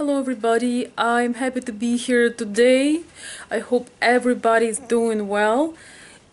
Hello everybody, I'm happy to be here today. I hope everybody is doing well.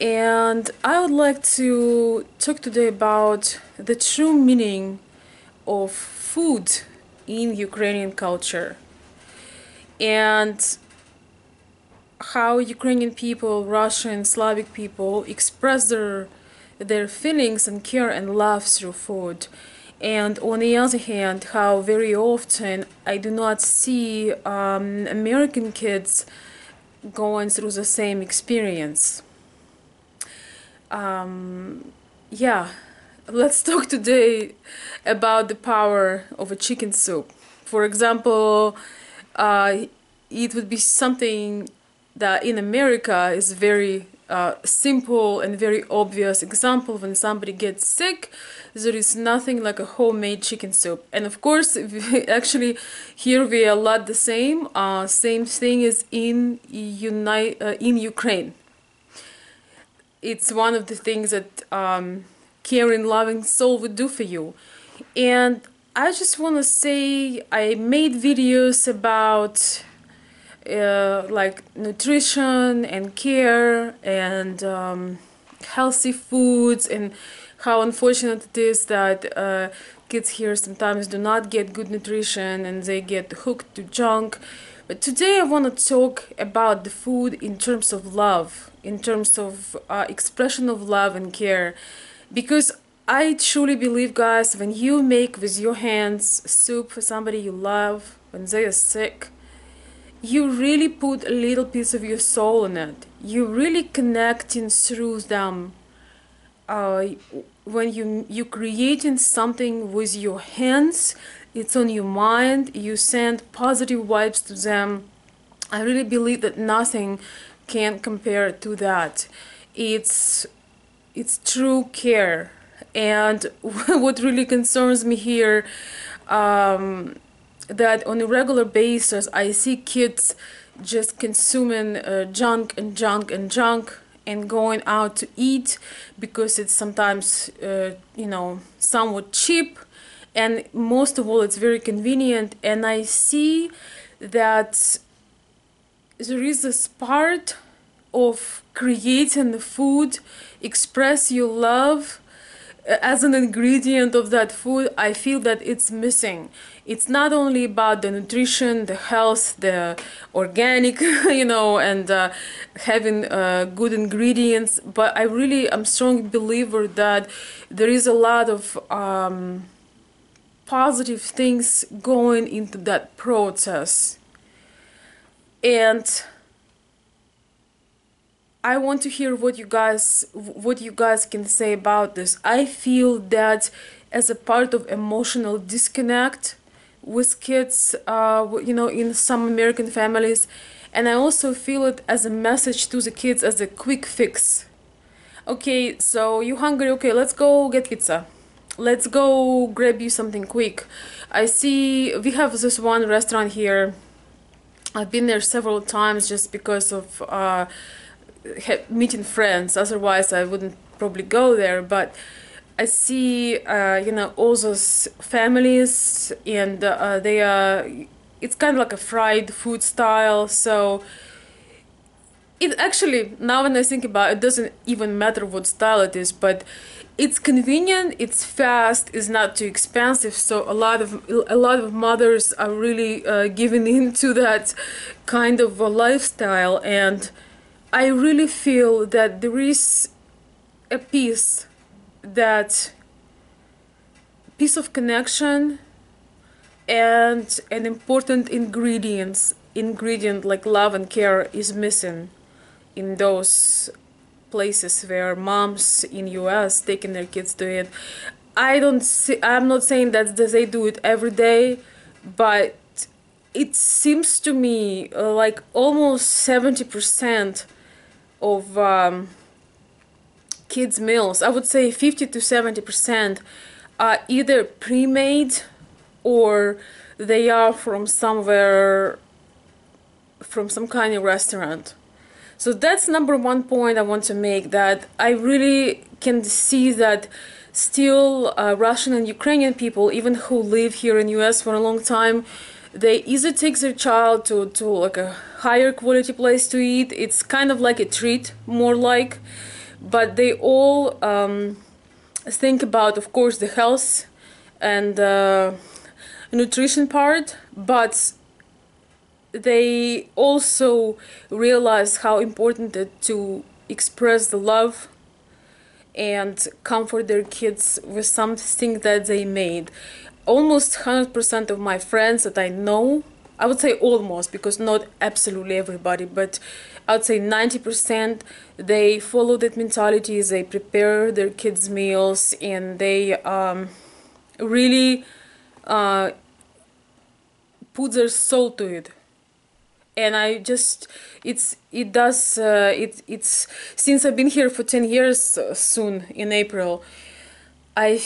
And I would like to talk today about the true meaning of food in Ukrainian culture and how Ukrainian people, Russian, Slavic people express their feelings and care and love through food. And on the other hand, how very often I do not see American kids going through the same experience. Yeah, let's talk today about the power of a chicken soup. For example, it would be something that in America is very simple and very obvious example. When somebody gets sick, there is nothing like a homemade chicken soup. And of course, actually here we are a lot the same. Same thing is in Ukraine. It's one of the things that caring, loving soul would do for you. And I just want to say I made videos about like nutrition and care and healthy foods, and how unfortunate it is that kids here sometimes do not get good nutrition and they get hooked to junk. But today I want to talk about the food in terms of love, in terms of expression of love and care, because I truly believe, guys, when you make with your hands soup for somebody you love when they are sick, you really put a little piece of your soul in it. You're really connecting through them. When you're creating something with your hands, it's on your mind, you send positive vibes to them. I really believe that nothing can compare to that. It's true care. And what really concerns me here, that on a regular basis I see kids just consuming junk and junk and junk and going out to eat because it's sometimes somewhat cheap, and most of all it's very convenient. And I see that there is this part of creating the food, express your love as an ingredient of that food. I feel that it's missing. It's not only about the nutrition, the health, the organic, and having good ingredients, but I'm strong believer that there is a lot of positive things going into that process. And I want to hear what you guys can say about this. I feel that as a part of emotional disconnect with kids, in some American families, and I also feel it as a message to the kids as a quick fix. Okay, so you hungry? Okay, let's go get pizza. Let's go grab you something quick. I see we have this one restaurant here. I've been there several times just because of meeting friends. Otherwise I wouldn't probably go there. But I see all those families, and they are, it's kind of like a fried food style. So it actually, now when I think about it, doesn't even matter what style it is, but it's convenient, it's fast, it's not too expensive. So a lot of mothers are really giving into that kind of a lifestyle. And I really feel that there is a piece of connection and an important ingredient like love and care is missing in those places where moms in US taking their kids to it. I'm not saying that they do it every day, but it seems to me like almost 70% of kids' meals, I would say 50 to 70%, are either pre-made or they are from somewhere, from some kind of restaurant. So that's number one point I want to make, that I really can see that still Russian and Ukrainian people, even who live here in US for a long time, They either take their child to like a higher quality place to eat. It's kind of like a treat, more like. But they all think about, of course, the health and nutrition part, but they also realize how important it to express the love and comfort their kids with something that they made. Almost 100% of my friends that I know, I would say almost, because not absolutely everybody, but I'd say 90%, they follow that mentality. They prepare their kids' meals, and they really put their soul to it. And I just, it's since I've been here for 10 years soon in April, I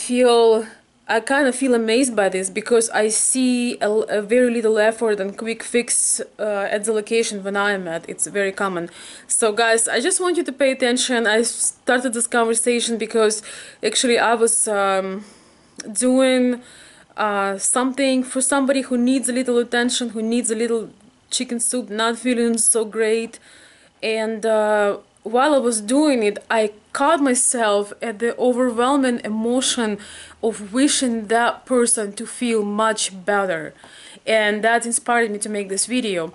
kind of feel amazed by this, because I see a very little effort and quick fix at the location when I am at. It's very common. So guys, I just want you to pay attention. I started this conversation because actually I was doing something for somebody who needs a little attention, who needs a little chicken soup, not feeling so great. And while I was doing it, I caught myself at the overwhelming emotion of wishing that person to feel much better, and that inspired me to make this video.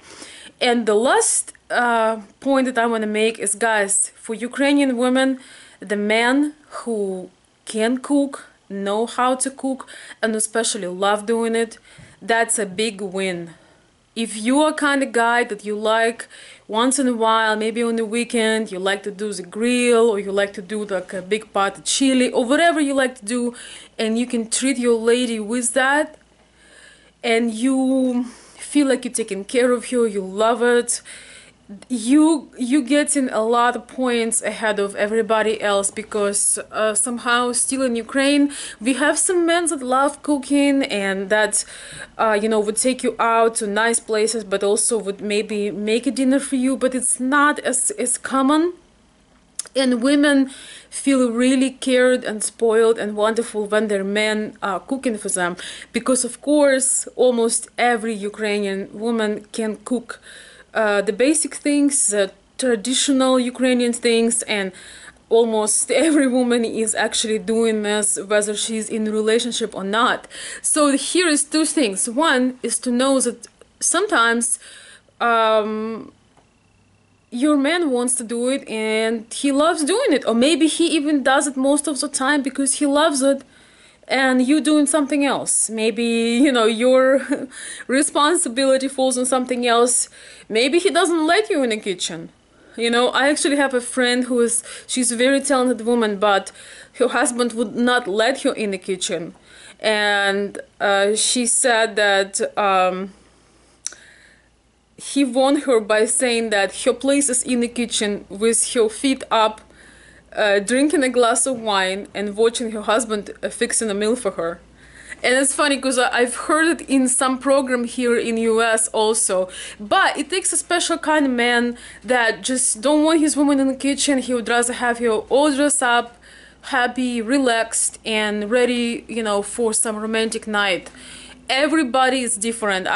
And the last point that I want to make is, guys, for Ukrainian women, the men who can cook, know how to cook, and especially love doing it, that's a big win. If you are kind of guy that you like once in a while, maybe on the weekend, you like to do the grill, or you like to do like a big pot of chili, or whatever you like to do, and you can treat your lady with that, and you feel like you're taking care of her, you love it, you getting a lot of points ahead of everybody else, because somehow still in Ukraine we have some men that love cooking, and that you know, would take you out to nice places, but also would maybe make a dinner for you, but it's not as common. And women feel really cared and spoiled and wonderful when their men are cooking for them, because of course almost every Ukrainian woman can cook the basic things, the traditional Ukrainian things, and almost every woman is actually doing this, whether she's in a relationship or not. So here is two things. One is to know that sometimes your man wants to do it and he loves doing it, or maybe he even does it most of the time because he loves it, and you doing something else. Maybe, you know, your responsibility falls on something else. Maybe he doesn't let you in the kitchen. You know, I actually have a friend she's a very talented woman, but her husband would not let her in the kitchen. And she said that he won her by saying that her place is in the kitchen with her feet up, drinking a glass of wine and watching her husband fixing a meal for her. And it's funny because I've heard it in some program here in US also. But it takes a special kind of man that just don't want his woman in the kitchen. He would rather have her all dressed up, happy, relaxed, and ready, you know, for some romantic night. Everybody is different.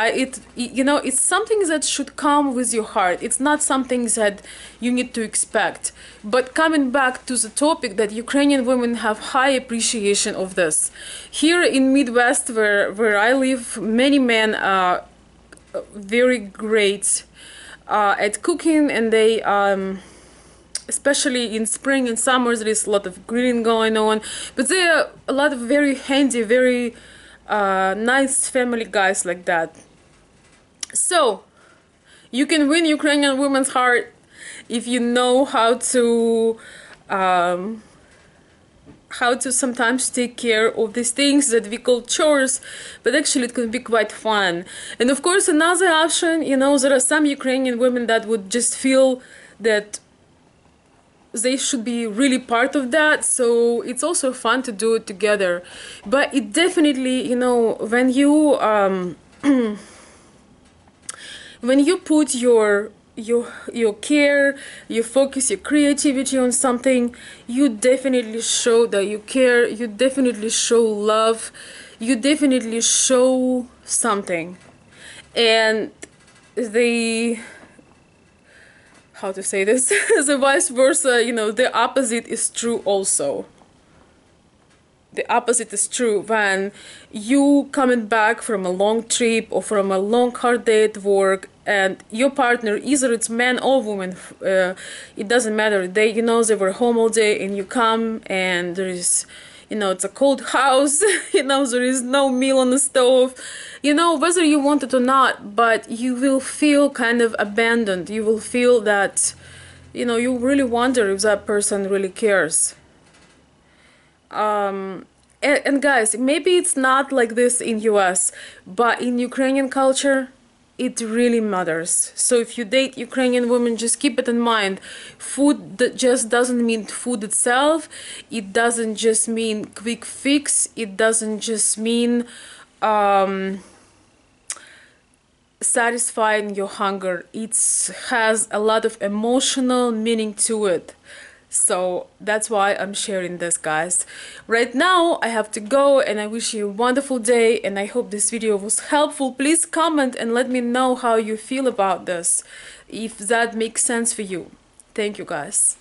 You know, it's something that should come with your heart. It's not something that you need to expect. But coming back to the topic, that Ukrainian women have high appreciation of this. Here in Midwest, where I live, many men are very great at cooking, and they especially in spring and summer there is a lot of grilling going on, but there are a lot of very handy, very nice family guys like that. So you can win Ukrainian women's heart if you know how to sometimes take care of these things that we call chores, but actually it can be quite fun. And of course, another option, you know, there are some Ukrainian women that would just feel that they should be really part of that, so it's also fun to do it together. But it definitely, you know, when you when you put your care, you focus your creativity on something, you definitely show that you care, you definitely show love, you definitely show something. And the, how to say this, the vice versa, you know, the opposite is true also. The opposite is true. When you coming back from a long trip or from a long hard day at work, and your partner, either it's man or woman, it doesn't matter, they, you know, they were home all day, and you come and there is, you know, it's a cold house, you know, there is no meal on the stove, you know, whether you want it or not, but you will feel kind of abandoned. You will feel that, you know, you really wonder if that person really cares. And guys, maybe it's not like this in US, but in Ukrainian culture it really matters. So if you date Ukrainian women, just keep it in mind. Food that just doesn't mean food itself. It doesn't just mean quick fix. It doesn't just mean satisfying your hunger. It has a lot of emotional meaning to it. So that's why I'm sharing this, guys. Right now I have to go, and I wish you a wonderful day, and I hope this video was helpful. Please comment and let me know how you feel about this, if that makes sense for you. Thank you, guys.